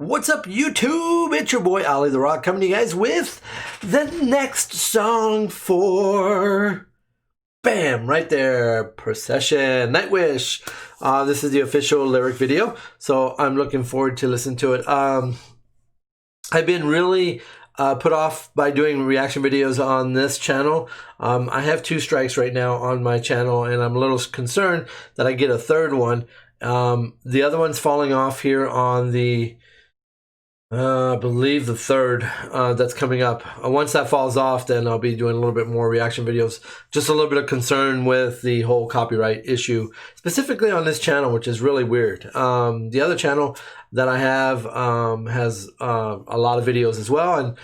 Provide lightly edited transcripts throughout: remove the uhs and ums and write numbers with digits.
What's up, YouTube? It's your boy Olly the Rock coming to you guys with the next song for bam, right there, Procession, Nightwish. This is the official lyric video, so I'm looking forward to listen to it. I've been really put off by doing reaction videos on this channel. I have 2 strikes right now on my channel, and I'm a little concerned that I get a third one. The other one's falling off here on the I believe the 3rd that's coming up. Once that falls off, then I'll be doing a little bit more reaction videos. Just a little bit of concern with the whole copyright issue, specifically on this channel, which is really weird. The other channel that I have has a lot of videos as well. And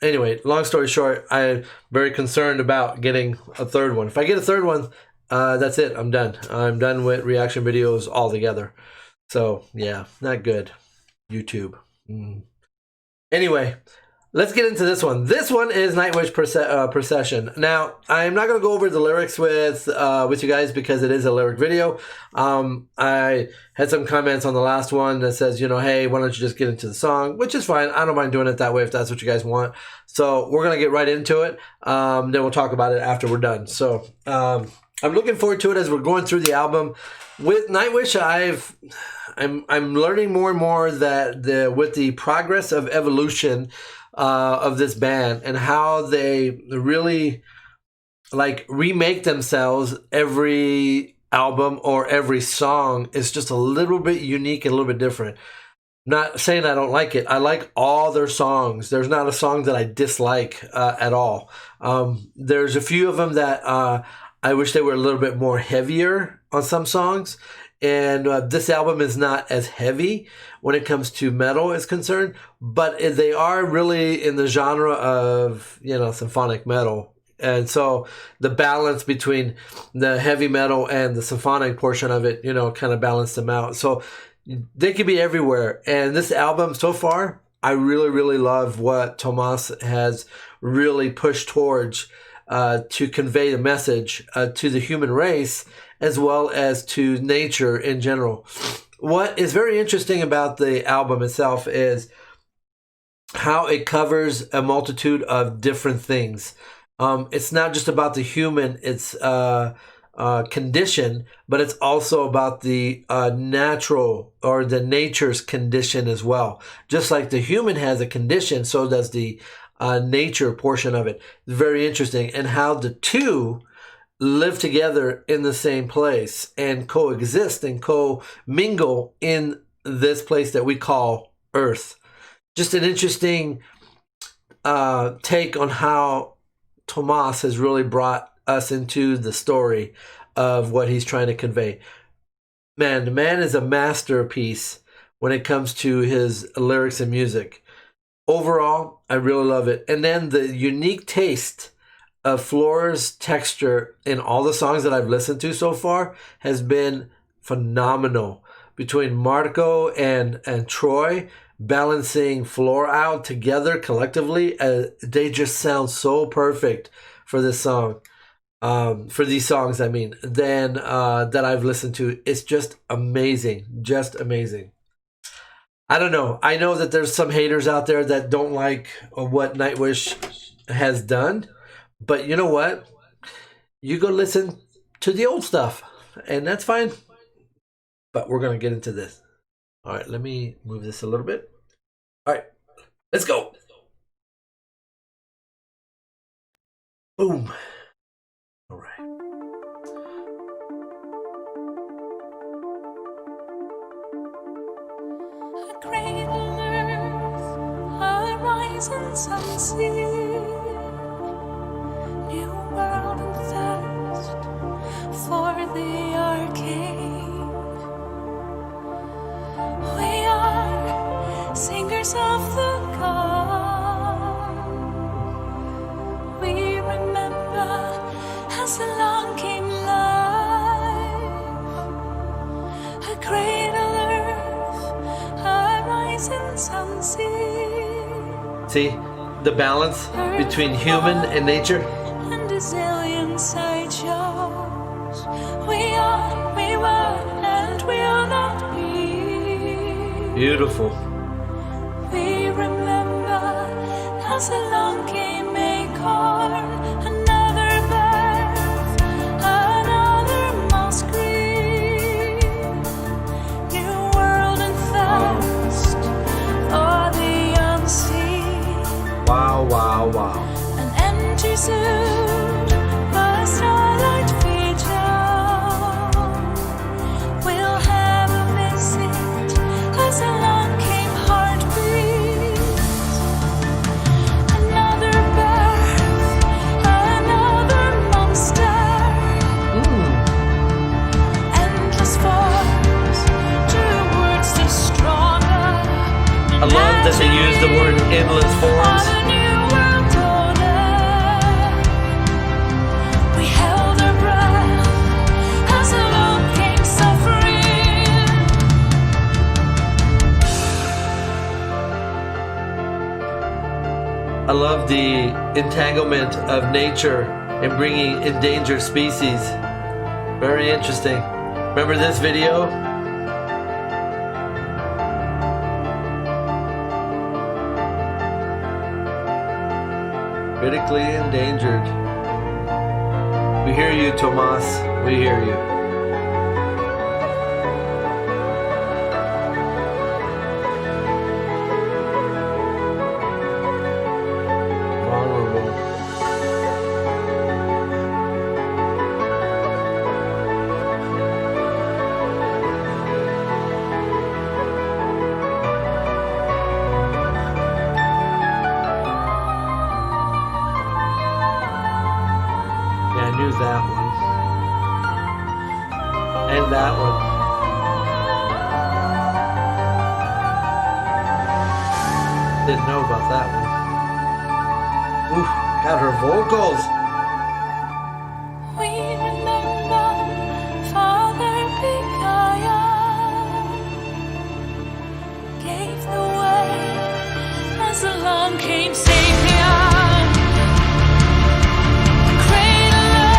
anyway, long story short, I'm very concerned about getting a 3rd one. If I get a 3rd one, that's it. I'm done. I'm done with reaction videos altogether. So yeah, not good. YouTube. Anyway, let's get into this one. This one is Nightwish Procession. Now, I'm not going to go over the lyrics with you guys because it is a lyric video. I had some comments on the last one that says, you know, hey, why don't you just get into the song? Which is fine. I don't mind doing it that way if that's what you guys want. So we're going to get right into it. Then we'll talk about it after we're done. So I'm looking forward to it as we're going through the album. With Nightwish, I'm learning more and more that with the progress of evolution of this band and how they really like remake themselves every album or every song is just a little bit unique and a little bit different. Not saying I don't like it. I like all their songs. There's not a song that I dislike at all. There's a few of them that I wish they were a little bit more heavier on some songs. And this album is not as heavy when it comes to metal is concerned, but they are really in the genre of, you know, symphonic metal. And so the balance between the heavy metal and the symphonic portion of it, you know, kind of balance them out. So they could be everywhere. And this album so far, I really, really love what Tuomas has really pushed towards to convey the message to the human race as well as to nature in general. What is very interesting about the album itself is how it covers a multitude of different things. It's not just about the human, it's condition, but it's also about the natural or the nature's condition as well. Just like the human has a condition, so does the nature portion of it. Very interesting. And how the two live together in the same place and coexist and co-mingle in this place that we call Earth. Just an interesting take on how Tuomas has really brought us into the story of what he's trying to convey. Man, the man is a masterpiece when it comes to his lyrics and music. Overall, I really love it. And then the unique taste of Floor's texture in all the songs that I've listened to so far has been phenomenal. Between Marco and Troy balancing Floor out together collectively, they just sound so perfect for this song. For these songs, I mean, then that I've listened to. It's just amazing. Just amazing. I don't know. I know that there's some haters out there that don't like what Nightwish has done. But you know what? You go listen to the old stuff, and that's fine. But we're going to get into this. All right, let me move this a little bit. All right, let's go. Boom. All right. A great earth, a rising sunset. New world and thirst for the arcade. We are singers of the God. We remember as along came life. A cradle earth, a rising sunset. See the balance between human and nature? Zillion sideshows. We are, we were, and we'll not be. Beautiful. as along came acorn, another birth, another moss green, new world and thirst for the unseen. Wow, wow, wow. An empty zoo, a starlight feature. We'll have a visit as along came heartbeats. Another birth, another monster. Endless forms, two words the stronger. I love that they use the word endless forms. On a new world order, we held our breath as along came suffering. I love the entanglement of nature and bringing endangered species. Very interesting. Remember this video? Critically endangered. We hear you, Tuomas. We hear you. Vulnerable. Yeah, I knew that one. And that one. Didn't know about that one. Oof, got her vocals. We remember Father Picaya gave the way as along came Sapien. Cradler,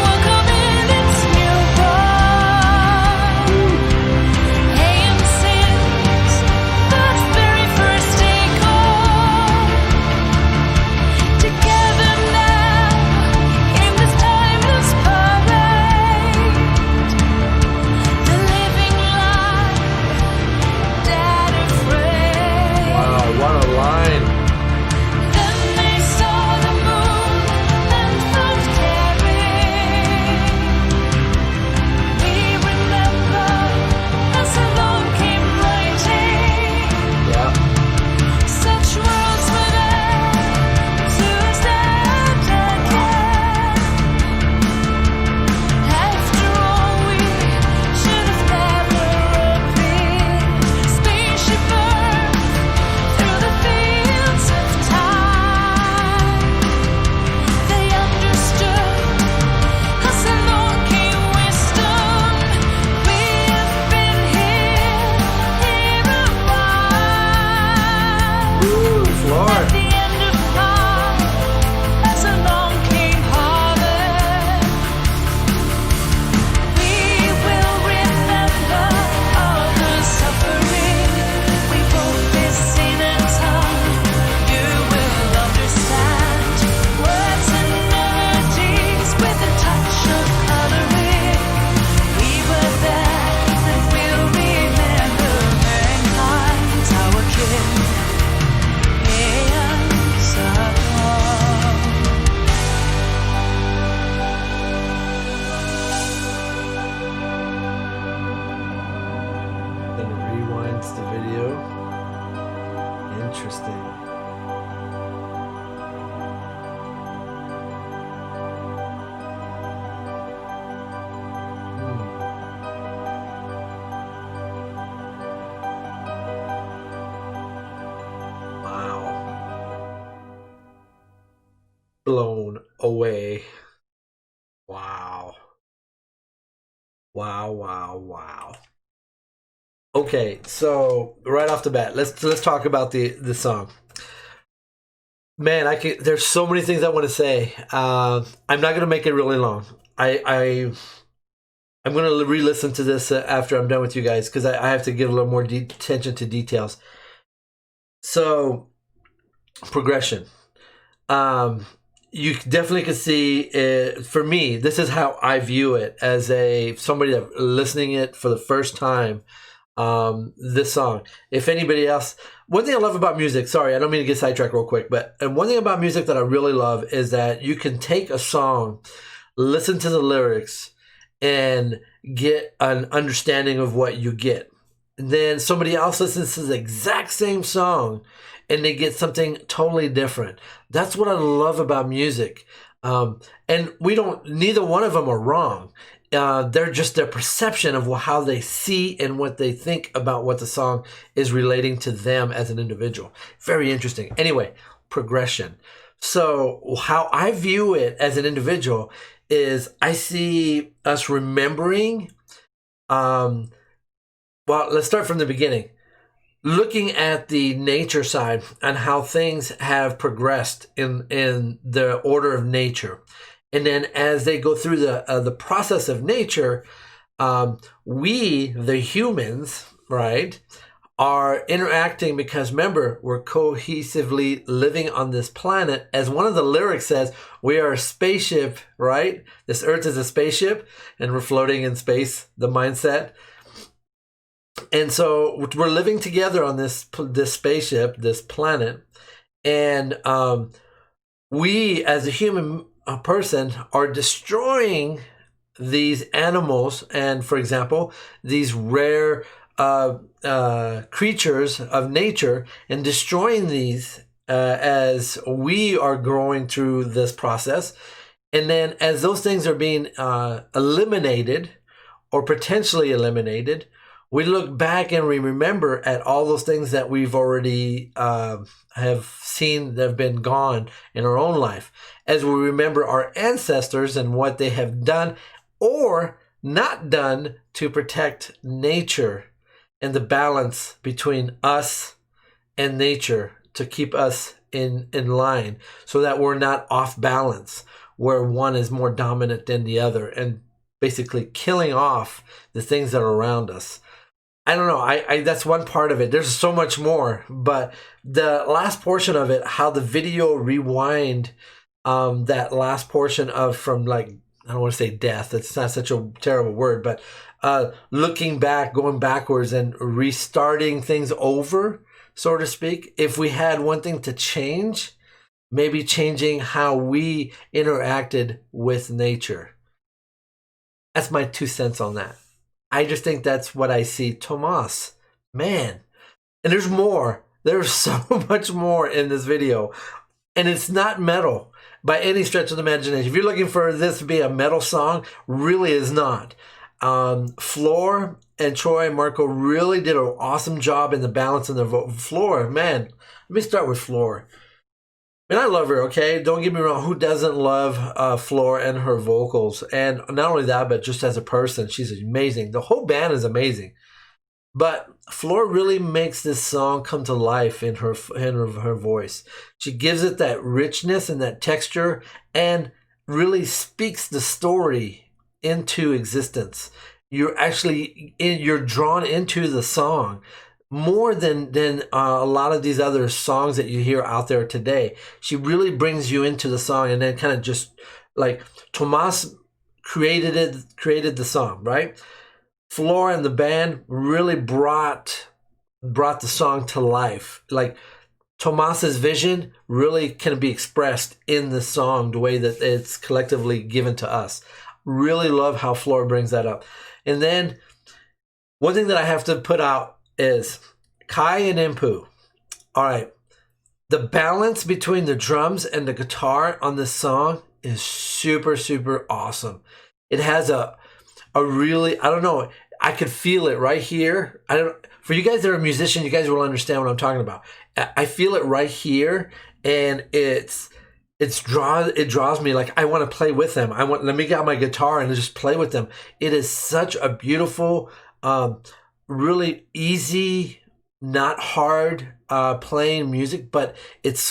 welcome in its newborn. AM since that very first acorn. Together now in this timeless parade, the living light, dead afraid. Wow, what a line. Then they saw the moon and found caring. We remember as along came writing. Yeah. Such worlds were there to stand again. After all, we should have never appeared. Spaceship Earth through the fields of time. They understood as along came wisdom. We have been here a while. Ooh, Lord. At the end of time, as along came harvest, we will remember all the suffering. We won't be seen in time. You will understand words and melodies with a touch of coloring. We were there, and we'll remember mankind's our kin. Then it rewinds the video. Interesting. Wow. Blown away. Wow. Wow, wow, wow. Okay, so right off the bat, let's talk about the song. Man, there's so many things I want to say. I'm not gonna make it really long. I'm gonna re-listen to this after I'm done with you guys because I have to give a little more attention to details. So progression. You definitely can see it. For me, this is how I view it as somebody that listening it for the first time. This song. If anybody else, one thing I love about music. Sorry, I don't mean to get sidetracked real quick, but one thing about music that I really love is that you can take a song, listen to the lyrics, and get an understanding of what you get. And then somebody else listens to the exact same song and they get something totally different. That's what I love about music. And neither one of them are wrong. They're just their perception of how they see and what they think about what the song is relating to them as an individual. Very interesting. Anyway, progression. So how I view it as an individual is I see us remembering, well, let's start from the beginning. Looking at the nature side and how things have progressed in the order of nature. And then as they go through the process of nature, we, the humans, right, are interacting because, remember, we're cohesively living on this planet. As one of the lyrics says, we are a spaceship, right? This Earth is a spaceship and we're floating in space, the mindset. And so we're living together on this spaceship, this planet. And we, as a human person, are destroying these animals and, for example, these rare creatures of nature, and destroying these as we are going through this process. And then as those things are being eliminated or potentially eliminated, we look back and we remember at all those things that we've already have seen that have been gone in our own life, as we remember our ancestors and what they have done or not done to protect nature and the balance between us and nature, to keep us in line so that we're not off balance, where one is more dominant than the other and basically killing off the things that are around us. I don't know. I that's one part of it. There's so much more, but the last portion of it, how the video rewind that last portion of from, like, I don't want to say death. It's not such a terrible word, but looking back, going backwards and restarting things over, so to speak. If we had one thing to change, maybe changing how we interacted with nature. That's my 2 cents on that. I just think that's what I see. Tuomas, man. And there's more. There's so much more in this video. And it's not metal by any stretch of the imagination. If you're looking for this to be a metal song, really is not. Floor and Troy and Marco really did an awesome job in the balance in the Floor, man. Let me start with Floor. And I love her, okay? Don't get me wrong. Who doesn't love Floor and her vocals? And not only that, but just as a person, she's amazing. The whole band is amazing. But Floor really makes this song come to life in her voice. She gives it that richness and that texture and really speaks the story into existence. You're drawn into the song more than a lot of these other songs that you hear out there today. She really brings you into the song, and then kind of just like Tuomas created the song, right? Floor and the band really brought the song to life. Like Tuomas's vision really can be expressed in the song the way that it's collectively given to us. Really love how Floor brings that up. And then one thing that I have to put out is Kai and Impu. All right. The balance between the drums and the guitar on this song is super, super awesome. It has a really, I don't know, I could feel it right here. For you guys that are musicians, you guys will understand what I'm talking about. I feel it right here, and it draws me, like I want to play with them. Let me get my guitar and just play with them. It is such a beautiful, really easy, not hard playing music, but it's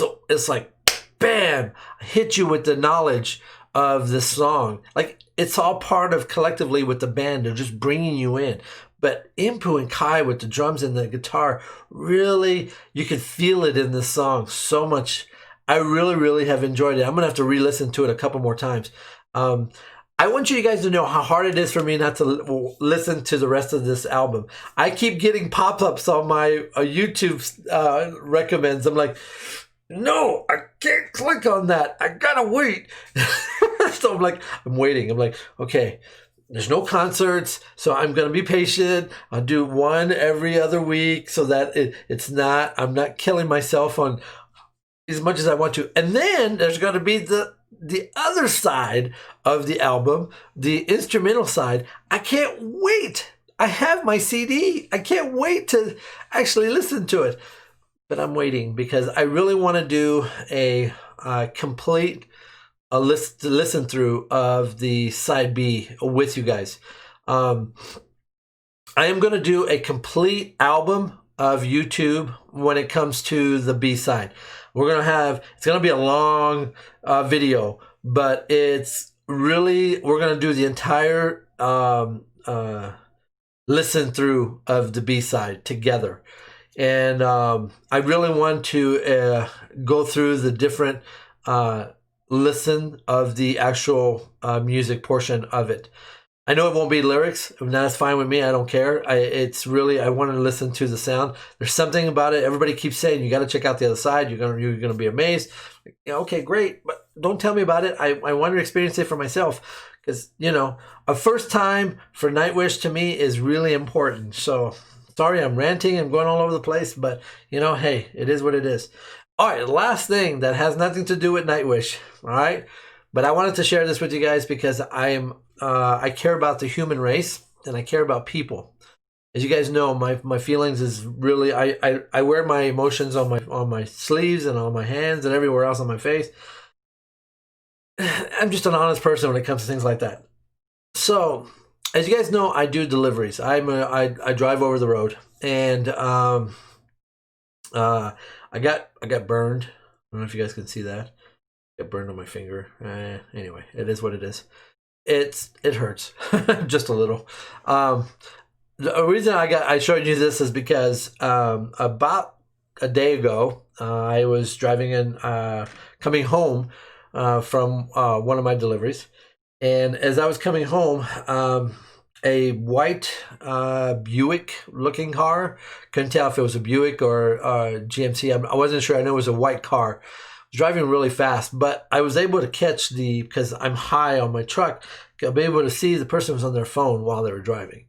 like bam, hit you with the knowledge of the song. Like it's all part of collectively with the band. They're just bringing you in. But Impu and Kai with the drums and the guitar, really, you can feel it in this song so much. I really, really have enjoyed it. I'm going to have to re-listen to it a couple more times. I want you guys to know how hard it is for me not to listen to the rest of this album. I keep getting pop-ups on my YouTube recommends. I'm like, no, I can't click on that. I gotta wait. So I'm waiting. I'm like, okay, there's no concerts, so I'm gonna be patient. I'll do one every other week so that I'm not killing myself on as much as I want to. And then there's gonna be the other side of the album, the instrumental side. I can't wait. I have my CD. I can't wait to actually listen to it. But I'm waiting because I really want to do a complete listen through of the side B with you guys. I am going to do a complete album of YouTube when it comes to the B side. It's going to be a long video, but we're going to do the entire listen through of the B side together. And I really want to go through the different listen of the actual music portion of it. I know it won't be lyrics, and that's fine with me. I don't care. I want to listen to the sound. There's something about it. Everybody keeps saying you got to check out the other side. You're gonna be amazed. Okay, great, but don't tell me about it. I want to experience it for myself because a first time for Nightwish to me is really important. So sorry, I'm ranting. I'm going all over the place, but hey, it is what it is. All right, last thing that has nothing to do with Nightwish. All right, but I wanted to share this with you guys because I care about the human race and I care about people. As you guys know, my feelings is really I wear my emotions on my sleeves and on my hands and everywhere else on my face. I'm just an honest person when it comes to things like that. So, as you guys know, I do deliveries. I drive over the road, and I got burned. I don't know if you guys can see that. I got burned on my finger. Anyway, it is what it is. It hurts just a little. The reason I showed you this is because about a day ago I was driving in coming home from one of my deliveries, and as I was coming home, a white Buick looking car, couldn't tell if it was a Buick or GMC. I wasn't sure. I know it was a white car. Driving really fast, but I was able to catch because I'm high on my truck, I'll be able to see the person was on their phone while they were driving.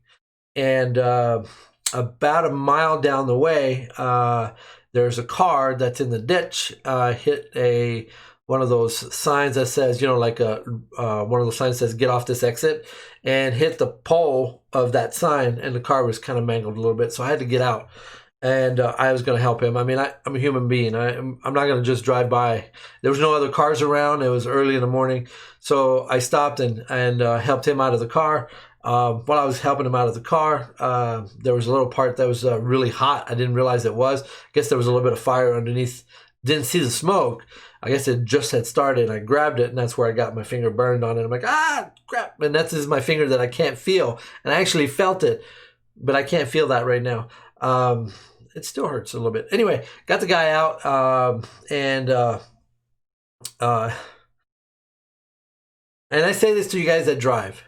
And about a mile down the way, there's a car that's in the ditch, hit one of those signs that says, like one of those signs that says, get off this exit, and hit the pole of that sign, and the car was kind of mangled a little bit, so I had to get out. And I was going to help him. I mean, I'm a human being. I'm not going to just drive by. There was no other cars around. It was early in the morning. So I stopped and helped him out of the car. While I was helping him out of the car, there was a little part that was really hot. I didn't realize it was. I guess there was a little bit of fire underneath. Didn't see the smoke. I guess it just had started. I grabbed it, and that's where I got my finger burned on it. I'm like, crap. And that's just my finger that I can't feel. And I actually felt it, but I can't feel that right now. It still hurts a little bit. Anyway, got the guy out, and I say this to you guys that drive.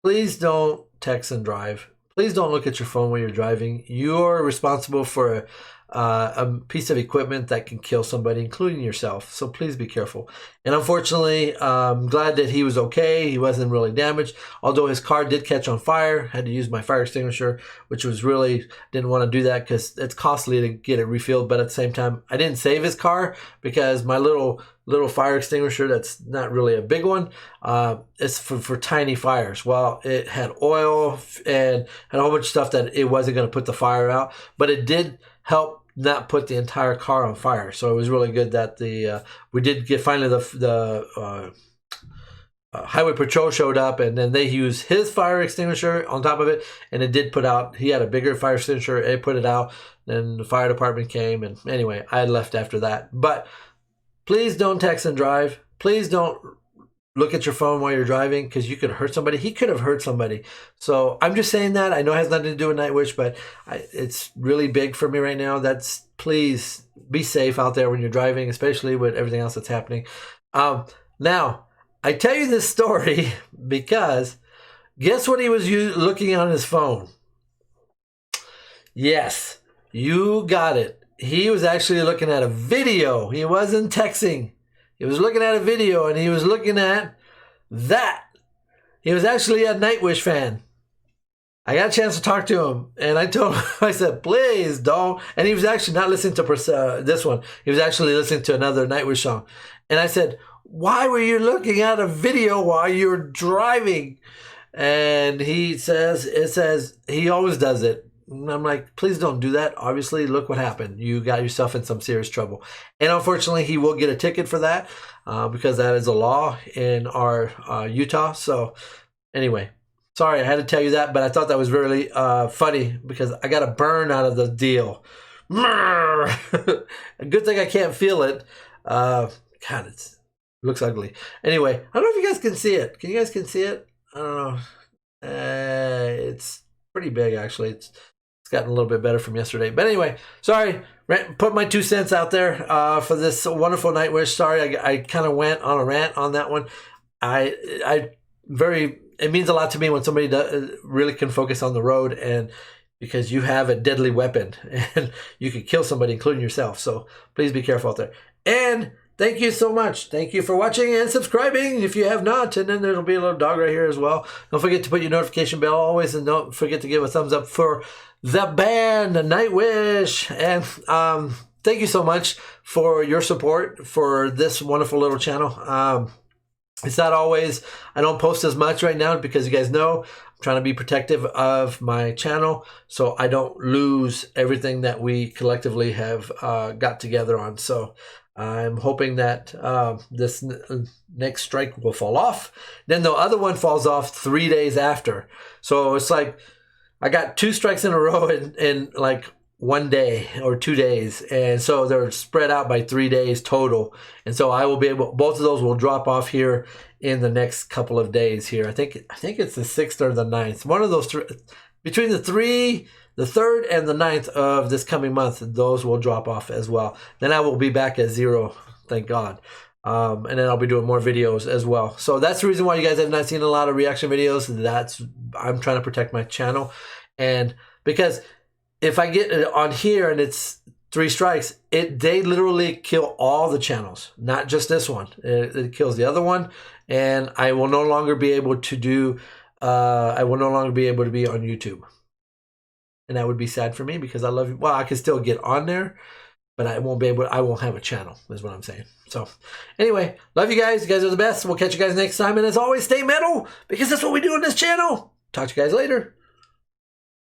Please don't text and drive. Please don't look at your phone when you're driving. You're responsible for a piece of equipment that can kill somebody, including yourself. So please be careful. And unfortunately, I'm glad that he was okay. He wasn't really damaged, although his car did catch on fire. Had to use my fire extinguisher, which was really, didn't want to do that because it's costly to get it refilled. But at the same time, I didn't save his car because my little fire extinguisher, that's not really a big one, it's for tiny fires. Well, it had oil and had a whole bunch of stuff that it wasn't going to put the fire out, but it did help not put the entire car on fire. So it was really good that we did get finally the highway patrol showed up, and then they used his fire extinguisher on top of it, and it did put out. He had a bigger fire extinguisher. It put it out. Then the fire department came, and anyway, I left after that. But please don't text and drive. Please don't look at your phone while you're driving because you could hurt somebody. He could have hurt somebody. So I'm just saying that. I know it has nothing to do with NIGHTWISH, but it's really big for me right now. Please be safe out there when you're driving, especially with everything else that's happening. Now, I tell you this story because guess what he was looking on his phone? Yes, you got it. He was actually looking at a video. He wasn't texting. He was looking at a video, and he was looking at that. He was actually a NIGHTWISH fan. I got a chance to talk to him, and I told him, I said, please don't. And he was actually not listening to this one. He was actually listening to another NIGHTWISH song. And I said, why were you looking at a video while you're driving? And he says, he always does it. And I'm like, please don't do that. Obviously, look what happened. You got yourself in some serious trouble. And unfortunately, he will get a ticket for that because that is a law in our Utah. So anyway, sorry, I had to tell you that, but I thought that was really funny because I got a burn out of the deal. A good thing I can't feel it. God, it looks ugly. Anyway, I don't know if you guys can see it. Can you guys see it? I don't know. It's pretty big, actually. It's gotten a little bit better from yesterday. But anyway, sorry. Put my 2 cents out there for this wonderful NIGHTWISH. Sorry, I kind of went on a rant on that one. It means a lot to me when somebody really can focus on the road, and because you have a deadly weapon and you could kill somebody, including yourself. So please be careful out there. And thank you so much. Thank you for watching and subscribing if you have not. And then there'll be a little dog right here as well. Don't forget to put your notification bell always, and don't forget to give a thumbs up for the band NIGHTWISH. And thank you so much for your support for this wonderful little channel. It's not always, I don't post as much right now because you guys know I'm trying to be protective of my channel so I don't lose everything that we collectively have got together on. So I'm hoping that this next strike will fall off. Then the other one falls off 3 days after. So it's like I got 2 strikes in a row in like 1 day or 2 days. And so they're spread out by 3 days total. And so I will be able, both of those will drop off here in the next couple of days here. I think it's the 6th or the 9th. One of those three, between the 3rd and the 9th of this coming month, those will drop off as well. Then I will be back at 0, thank God. And then I'll be doing more videos as well. So that's the reason why you guys have not seen a lot of reaction videos. I'm trying to protect my channel. And because if I get it on here and it's 3 strikes, they literally kill all the channels, not just this one. It kills the other one, and I will no longer be able to do. I will no longer be able to be on YouTube, and that would be sad for me because I love you. Well, I can still get on there, but I won't be able. I won't have a channel. Is what I'm saying. So, anyway, love you guys. You guys are the best. We'll catch you guys next time, and as always, stay metal because that's what we do on this channel. Talk to you guys later.